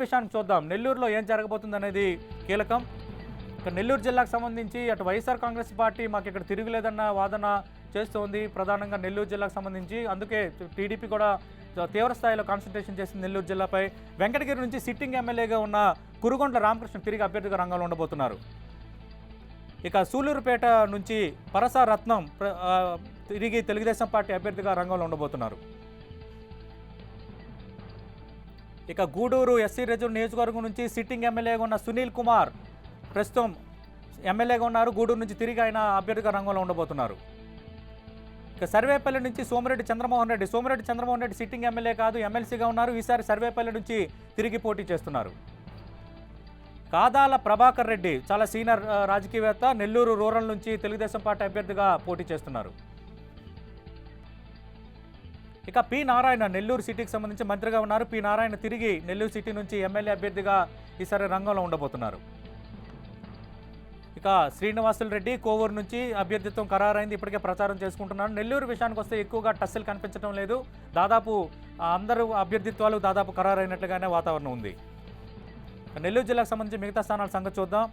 విషయానికి చూద్దాం. నెల్లూరులో ఏం జరగబోతుందనేది కీలకం. ఇక నెల్లూరు జిల్లాకు సంబంధించి అటు వైఎస్ఆర్ కాంగ్రెస్ పార్టీ మాకు ఇక్కడ తిరుగులేదన్న వాదన చేస్తోంది. ప్రధానంగా నెల్లూరు జిల్లాకు సంబంధించి అందుకే టీడీపీ కూడా తీవ్ర స్థాయిలో కాన్సన్ట్రేషన్ చేసింది నెల్లూరు జిల్లాపై. వెంకటగిరి నుంచి సిట్టింగ్ ఎమ్మెల్యేగా ఉన్న కురుగొండ్ల రామకృష్ణ తిరిగి అభ్యర్థిగా రంగంలో ఉండబోతున్నారు. ఇక సూలూరుపేట నుంచి పరస రత్నం తిరిగి తెలుగుదేశం పార్టీ అభ్యర్థిగా రంగంలో ఉండబోతున్నారు. ఇక గూడూరు ఎస్సీ రిజర్వ్ నియోజకవర్గం నుంచి సిట్టింగ్ ఎమ్మెల్యేగా ఉన్న సునీల్ కుమార్ ప్రస్తుతం ఎమ్మెల్యేగా ఉన్నారు. గూడూరు నుంచి తిరిగి ఆయన అభ్యర్థిగా రంగంలో ఉండబోతున్నారు. ఇక సర్వేపల్లి నుంచి సోమిరెడ్డి చంద్రమోహన్ రెడ్డి సిట్టింగ్ ఎమ్మెల్యే కాదు, ఎమ్మెల్సీగా ఉన్నారు. ఈసారి సర్వేపల్లి నుంచి తిరిగి పోటీ చేస్తున్నారు. కాదాల ప్రభాకర్ రెడ్డి చాలా సీనియర్ రాజకీయవేత్త, నెల్లూరు రూరల్ నుంచి తెలుగుదేశం పార్టీ అభ్యర్థిగా పోటీ చేస్తున్నారు. ఇక పి నారాయణ నెల్లూరు సిటీకి సంబంధించి మంత్రిగా ఉన్నారు. పి నారాయణ తిరిగి నెల్లూరు సిటీ నుంచి ఎమ్మెల్యే అభ్యర్థిగా ఈసారి రంగంలో ఉండబోతున్నారు. ఇక శ్రీనివాసులు రెడ్డి కోవూరు నుంచి అభ్యర్థిత్వం ఖరారైంది, ఇప్పటికే ప్రచారం చేసుకుంటున్నారు. నెల్లూరు విషయానికి వస్తే ఎక్కువగా టస్సులు కనిపించడం లేదు. దాదాపు అందరూ అభ్యర్థిత్వాలు దాదాపు ఖరారైనట్లుగానే వాతావరణం ఉంది. నెల్లూరు జిల్లాకు సంబంధించి మిగతా స్థానాల సంగతి చూద్దాం.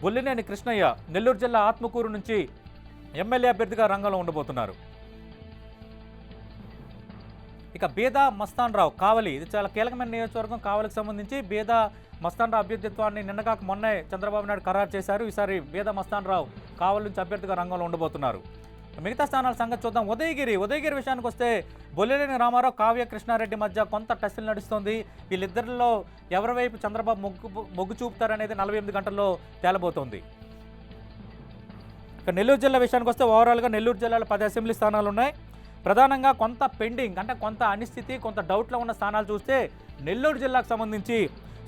బొల్లినేని కృష్ణయ్య నెల్లూరు జిల్లా ఆత్మకూరు నుంచి ఎమ్మెల్యే అభ్యర్థిగా రంగంలో ఉండబోతున్నారు. ఇక బేదా మస్తాన్ రావు కావలి, ఇది చాలా కీలకమైన నియోజకవర్గం. కావలికి సంబంధించి బేదా మస్తాన్ రావు అభ్యర్థిత్వాన్ని నిన్నగాక మొన్నే చంద్రబాబు నాయుడు ఖరారు చేశారు. ఈసారి బేదా మస్తాన్ రావు కావలి నుంచి అభ్యర్థిగా రంగంలో ఉండబోతున్నారు. మిగతా స్థానాల సంగతి చూద్దాం. ఉదయగిరి విషయానికి వస్తే బొల్లినేని రామారావు, కావ్య కృష్ణారెడ్డి మధ్య కొంత టస్సులు నడుస్తుంది. వీళ్ళిద్దరిలో ఎవరి వైపు చంద్రబాబు మొగ్గు చూపుతారనేది 48 గంటల్లో తేలబోతోంది. ఇక నెల్లూరు జిల్లా విషయానికి వస్తే ఓవరాల్గా నెల్లూరు జిల్లాలో 10 అసెంబ్లీ స్థానాలు ఉన్నాయి. ప్రధానంగా కొంత పెండింగ్ అంటే కొంత అనిశ్చితి, కొంత డౌట్లో ఉన్న స్థానాలు చూస్తే నెల్లూరు జిల్లాకు సంబంధించి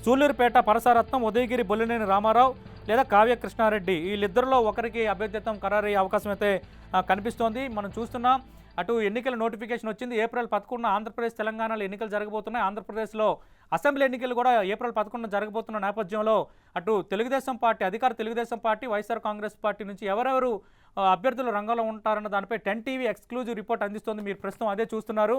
సూలూరుపేట పరసారత్నం, ఉదయగిరి బొల్లినేని రామారావు లేదా కావ్య కృష్ణారెడ్డి వీళ్ళిద్దరిలో ఒకరికి అభ్యర్థిత్వం ఖరారయ్యే అవకాశం అయితే కనిపిస్తోంది. మనం చూస్తున్నాం. అటు ఎన్నికల నోటిఫికేషన్ వచ్చింది. ఏప్రిల్ 11 ఆంధ్రప్రదేశ్ తెలంగాణలో ఎన్నికలు జరగబోతున్నాయి. ఆంధ్రప్రదేశ్లో అసెంబ్లీ ఎన్నికలు కూడా ఏప్రిల్ 11 జరగబోతున్న నేపథ్యంలో అటు అధికార తెలుగుదేశం పార్టీ, వైఎస్ఆర్ కాంగ్రెస్ పార్టీ నుంచి ఎవరెవరు అభ్యర్థులు రంగంలో ఉంటారన్న దానిపై 10 టీవీ ఎక్స్క్లూజివ్ రిపోర్ట్ అందిస్తోంది. మీరు ప్రస్తుతం అదే చూస్తున్నారు.